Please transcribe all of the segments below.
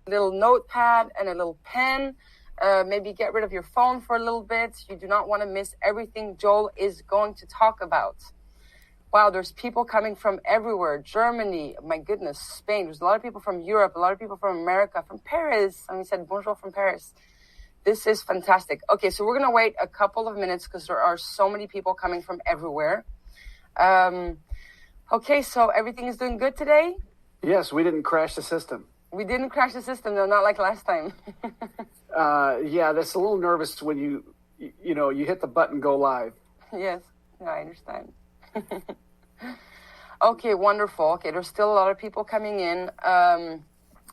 little notepad and a little pen. Maybe get rid of your phone for a little bit. You do not want to miss everything Joel is going to talk about. Wow, there's people coming from everywhere. Germany, my goodness, Spain. There's a lot of people from Europe, a lot of people from America, from Paris. And we said bonjour from Paris. This is fantastic. Okay, so we're going to wait a couple of minutes because there are so many people coming from everywhere. Okay, so everything is doing good today? Yes, we didn't crash the system. We didn't crash the system, though, not like last time. Yeah, that's a little nervous when you hit the button, go live. Yes, yeah, I understand. Okay, wonderful. Okay, there's still a lot of people coming in.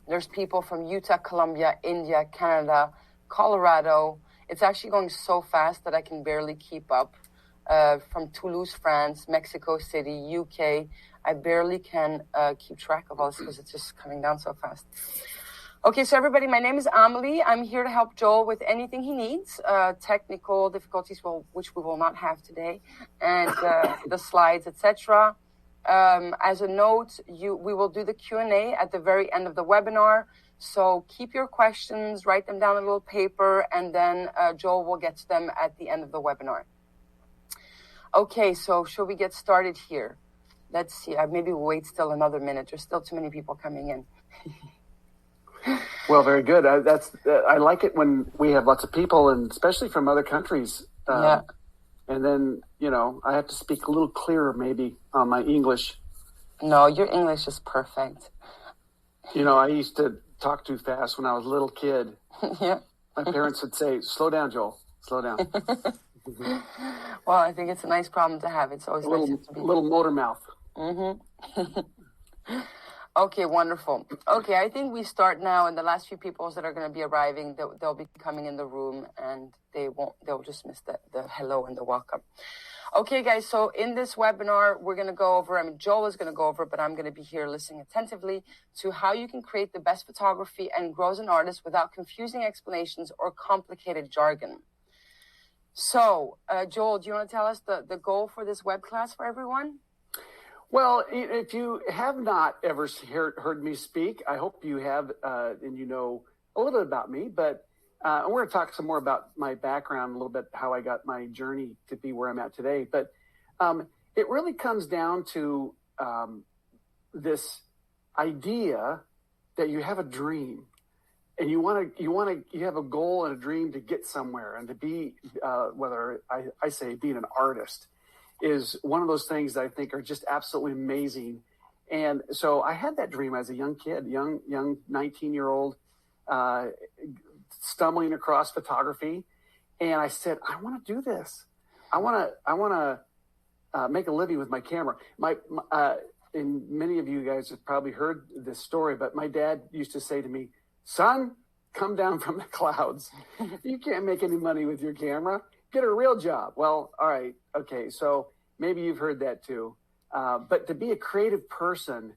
There's people from Utah, Colombia, India, Canada, Colorado. It's actually going so fast that I can barely keep up. From Toulouse, France, Mexico City, UK. I barely can keep track of all this because it's just coming down so fast. Okay, so everybody, my name is Amelie. I'm here to help Joel with anything he needs, technical difficulties, which we will not have today, and the slides, etc. As a note, we will do the Q&A at the very end of the webinar. So keep your questions, write them down on a little paper, and then Joel will get to them at the end of the webinar. Okay, so shall we get started here? Let's see. Maybe we'll wait still another minute. There's still too many people coming in. Well, very good. I like it when we have lots of people, and especially from other countries. Yeah. And then, I have to speak a little clearer maybe on my English. No, your English is perfect. I used to talk too fast when I was a little kid. Yeah. My parents would say, slow down, Joel, slow down. Well, I think it's a nice problem to have. It's always nice to be. A little motor mouth. Mm-hmm. Okay, wonderful. Okay, I think we start now, and the last few people that are going to be arriving, they'll be coming in the room, and they'll just miss the hello and the welcome. Okay, guys, so in this webinar, we're going to go over, Joel is going to go over, but I'm going to be here listening attentively to how you can create the best photography and grow as an artist without confusing explanations or complicated jargon. So, Joel, do you want to tell us the goal for this web class for everyone? Well, if you have not ever heard me speak, I hope you have, and you know a little bit about me, but we're going to talk some more about my background, a little bit how I got my journey to be where I'm at today. But it really comes down to this idea that you have a dream, and you have a goal and a dream to get somewhere, and to be, whether I say being an artist is one of those things that I think are just absolutely amazing. And so I had that dream as a young kid, young 19-year-old, stumbling across photography. And I said, I want to do this. I want to make a living with my camera. And many of you guys have probably heard this story, but my dad used to say to me, son, come down from the clouds. You can't make any money with your camera. Get a real job. Well, all right. Okay. So maybe you've heard that too. But to be a creative person,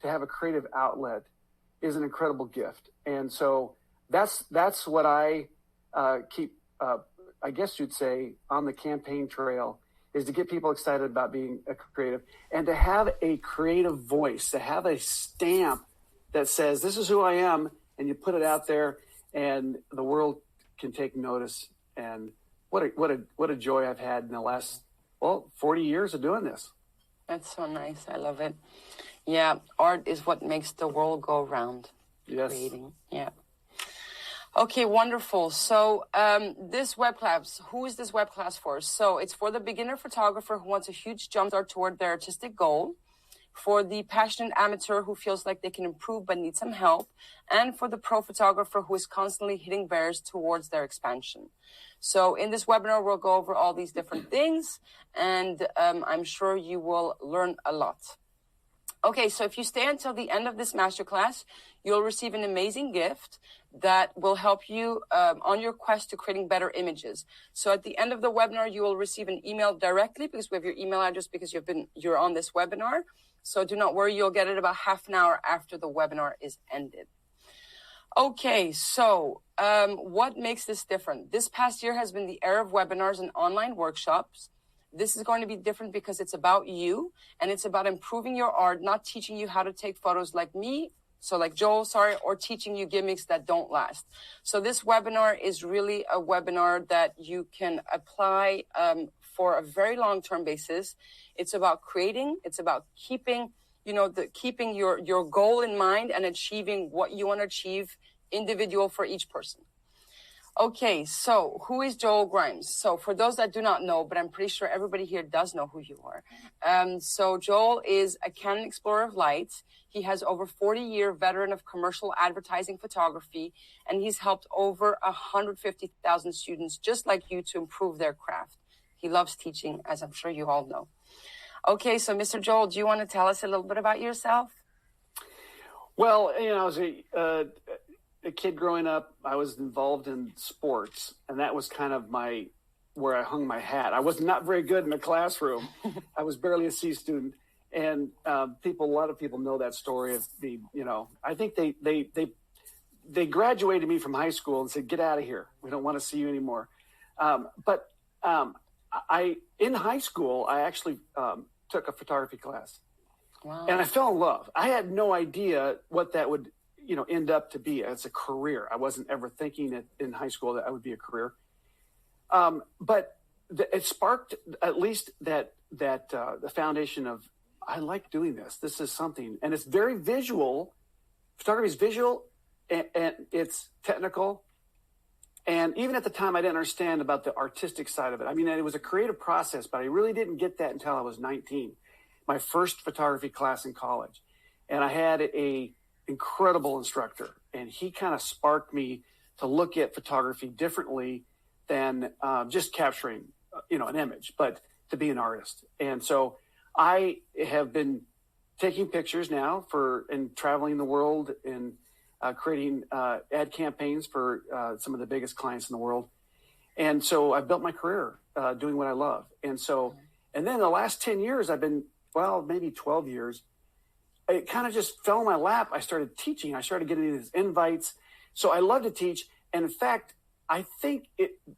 to have a creative outlet is an incredible gift. And so that's what I keep, I guess you'd say, on the campaign trail, is to get people excited about being a creative and to have a creative voice, to have a stamp that says, this is who I am. And you put it out there and the world can take notice. And what a joy I've had in the last 40 years of doing this. That's so nice. I love it. Yeah, art is what makes the world go round. Yes. Creating. Yeah. Okay, wonderful. So this web class, who is this web class for? So it's for the beginner photographer who wants a huge jump start toward their artistic goal, for the passionate amateur who feels like they can improve but need some help, and for the pro photographer who is constantly hitting barriers towards their expansion. So in this webinar, we'll go over all these different things, and I'm sure you will learn a lot. Okay, so if you stay until the end of this masterclass, you'll receive an amazing gift that will help you on your quest to creating better images. So at the end of the webinar, you will receive an email directly because we have your email address because you're on this webinar. So do not worry, you'll get it about half an hour after the webinar is ended. Okay, so what makes this different? This past year has been the era of webinars and online workshops. This is going to be different because it's about you and it's about improving your art, not teaching you how to take photos like me So like Joel, sorry, or teaching you gimmicks that don't last. So this webinar is really a webinar that you can apply for a very long-term basis. It's about creating, it's about keeping, keeping your goal in mind and achieving what you want to achieve individual for each person. Okay, so who is Joel Grimes? So for those that do not know, but I'm pretty sure everybody here does know who you are. So Joel is a Canon Explorer of Light. He has over 40-year veteran of commercial advertising photography, and he's helped over 150,000 students just like you to improve their craft. He loves teaching, as I'm sure you all know. Okay, so Mr. Joel, do you want to tell us a little bit about yourself? Well, I was a kid growing up. I was involved in sports, and that was kind of where I hung my hat. I was not very good in the classroom. I was barely a C student, and a lot of people know that story of me. I think they graduated me from high school and said, "Get out of here. We don't want to see you anymore." But in high school, I actually took a photography class. Wow. And I fell in love. I had no idea what that would end up to be as a career. I wasn't ever thinking in high school that I would be a career. But it sparked at least that the foundation of, I like doing this. This is something. And it's very visual. Photography is visual and it's technical. And even at the time, I didn't understand about the artistic side of it. I mean, it was a creative process, but I really didn't get that until I was 19, my first photography class in college. And I had a incredible instructor, and he kind of sparked me to look at photography differently than just capturing, an image, but to be an artist. And so I have been taking pictures now and traveling the world and creating ad campaigns for some of the biggest clients in the world. And so I built my career doing what I love. And then the last 10 years, I've been, maybe 12 years, it kind of just fell in my lap. I started teaching. I started getting these invites. So I love to teach. And in fact, I think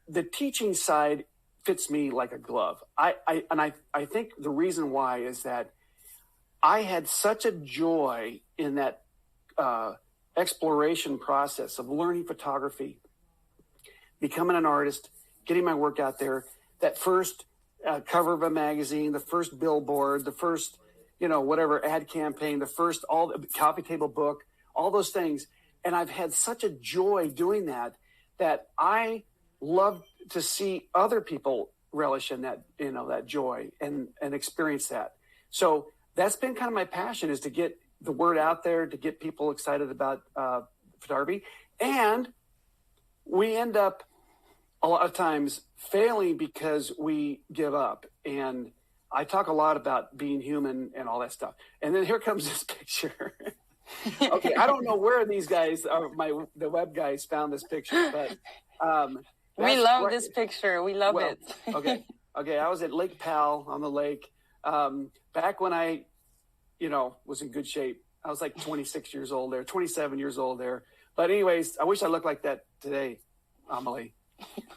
the teaching side fits me like a glove. I think the reason why is that I had such a joy in that exploration process of learning photography, becoming an artist, getting my work out there, that first cover of a magazine, the first billboard, the first, whatever ad campaign, the first, all the coffee table book, all those things. And I've had such a joy doing that I love to see other people relish in that, that joy and experience that. So that's been kind of my passion, is to get the word out there, to get people excited about photography. And we end up a lot of times failing because we give up. And I talk a lot about being human and all that stuff. And then here comes this picture. Okay, I don't know where these guys the web guys found this picture, but we love this picture. We love it. Okay. I was at Lake Powell on the lake back when I was in good shape. I was like 26 years old there, 27 years old there. But anyways, I wish I looked like that today, Amelie.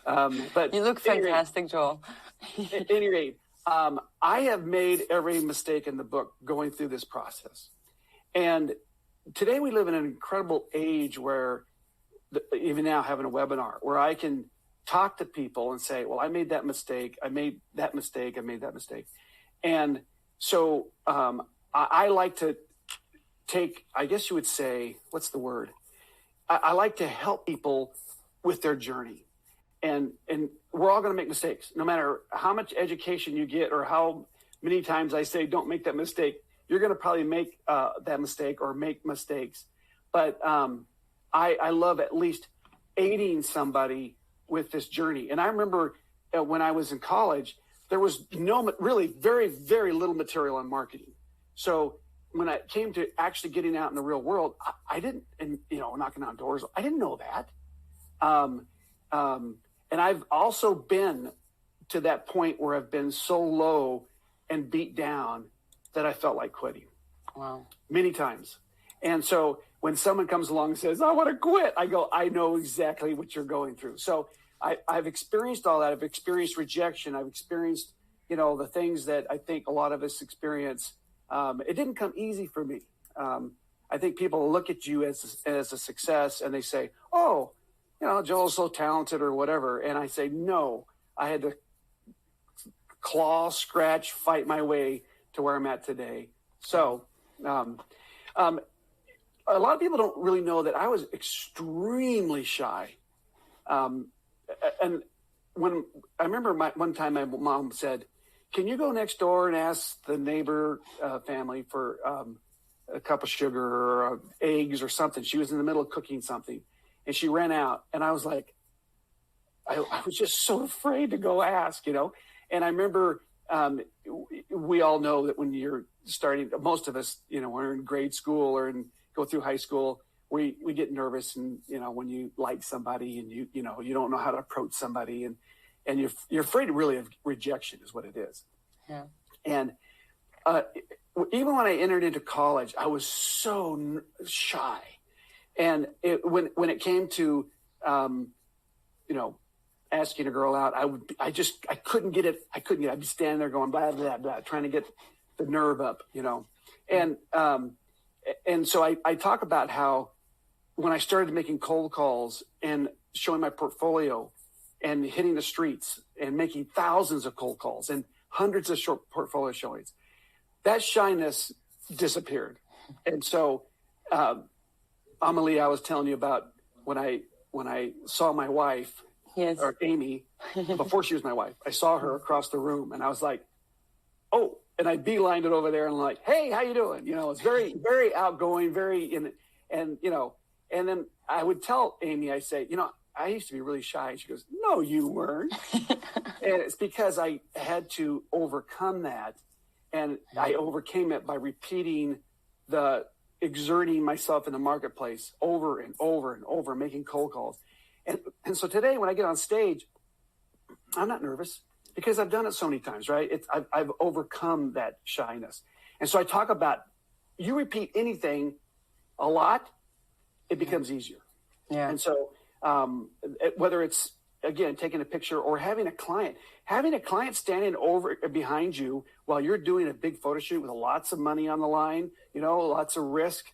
But you look fantastic, Joel. At any rate, I have made every mistake in the book going through this process. And today we live in an incredible age where, even now having a webinar, where I can talk to people and say, well, I made that mistake. I made that mistake. I made that mistake. And so I like to take, I guess you would say, what's the word? I like to help people with their journey. And we're all going to make mistakes, no matter how much education you get or how many times I say, don't make that mistake. You're going to probably make that mistake or make mistakes. But I love at least aiding somebody with this journey. And I remember when I was in college, there was really very, very little material on marketing. So when I came to actually getting out in the real world, I didn't, and knocking on doors, I didn't know that. And I've also been to that point where I've been so low and beat down that I felt like quitting. Wow. Many times. And so when someone comes along and says, I want to quit, I go, I know exactly what you're going through. So I've experienced all that. I've experienced rejection. I've experienced, the things that I think a lot of us experience. It didn't come easy for me. I think people look at you as a success and they say, oh, Joel's so talented or whatever. And I say, no, I had to claw, scratch, fight my way to where I'm at today. So a lot of people don't really know that I was extremely shy. And when I remember one time my mom said, can you go next door and ask the neighbor family for a cup of sugar or eggs or something? She was in the middle of cooking something and she ran out. And I was like, I was just so afraid to go ask, And I remember we all know that when you're starting, most of us, we're in grade school or go through high school, we get nervous. And, when you like somebody and you don't know how to approach somebody and you're afraid really of rejection is what it is. Yeah. And even when I entered into college, I was so shy. And when it came to, asking a girl out, I couldn't get it. I'd be standing there going, blah, blah, blah, trying to get the nerve up, And so I talk about how when I started making cold calls and showing my portfolio and hitting the streets and making thousands of cold calls and hundreds of short portfolio showings, that shyness disappeared. And so, Amelie, I was telling you about when I saw my wife, yes, or Amy, before she was my wife, I saw her across the room and I was like, oh, and I beelined it over there and like, hey, how you doing? It's very, very outgoing, and then I would tell Amy, I say, I used to be really shy. And she goes, no, you weren't. And it's because I had to overcome that. And I overcame it by repeating exerting myself in the marketplace over and over and over, making cold calls. And so today when I get on stage, I'm not nervous because I've done it so many times, right? I've overcome that shyness. And so I talk about, you repeat anything a lot, it becomes easier. Yeah. And so whether it's, again, taking a picture or having a client standing over behind you while you're doing a big photo shoot with lots of money on the line, lots of risk,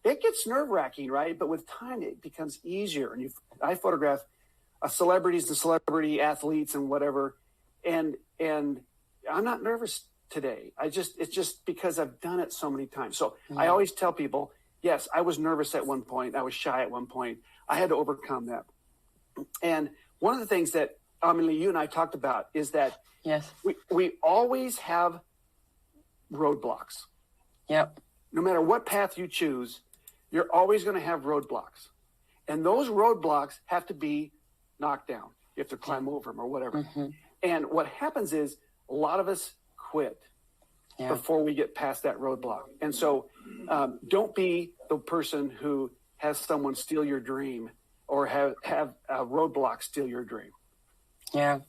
it gets nerve-wracking, right? But with time, it becomes easier. And I photograph celebrities and celebrity athletes and whatever, and I'm not nervous today. It's just because I've done it so many times. So I always tell people, yes, I was nervous at one point. I was shy at one point. I had to overcome that. And one of the things that, Amelie, you and I talked about is that yes, we always have roadblocks. Yep. No matter what path you choose, you're always going to have roadblocks. And those roadblocks have to be knocked down. You have to climb over them or whatever. Mm-hmm. And what happens is a lot of us quit before we get past that roadblock. And so don't be the person who has someone steal your dream or have a roadblock steal your dream. Yeah.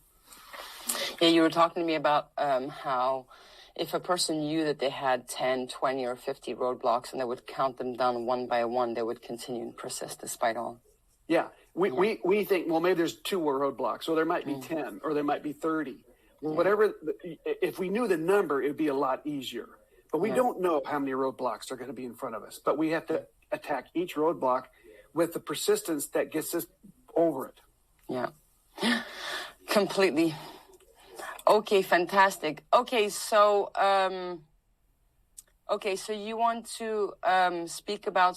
Yeah, you were talking to me about how if a person knew that they had 10, 20, or 50 roadblocks and they would count them down one by one, they would continue and persist despite all. Yeah. We think, well, maybe there's 2 roadblocks, or there might be 10, or there might be 30. Well, whatever, if we knew the number, it would be a lot easier. But we don't know how many roadblocks are going to be in front of us. But we have to attack each roadblock with the persistence that gets us over it. Yeah. Completely. Okay, fantastic. Okay, so you want to speak about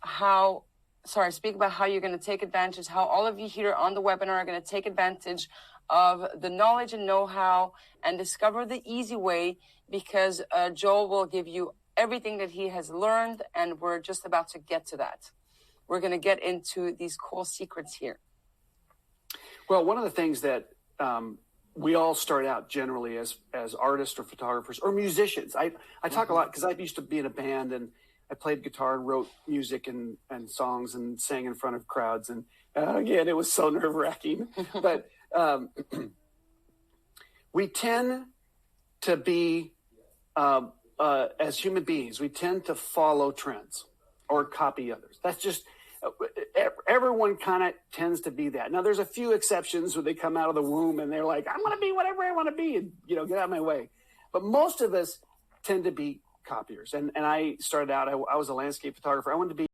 how you're going to take advantage, how all of you here on the webinar are going to take advantage of the knowledge and know-how and discover the easy way, because Joel will give you everything that he has learned, and we're just about to get to that. We're going to get into these cool secrets here. Well, one of the things that we all start out generally as artists or photographers or musicians. I talk a lot because I used to be in a band and I played guitar and wrote music and songs and sang in front of crowds. And again, it was so nerve-wracking. But we tend to be, as human beings, we tend to follow trends or copy others. That's just, everyone kind of tends to be that. Now, there's a few exceptions where they come out of the womb and they're like, I'm going to be whatever I want to be and, get out of my way. But most of us tend to be copiers. And I started out, I was a landscape photographer. I wanted to be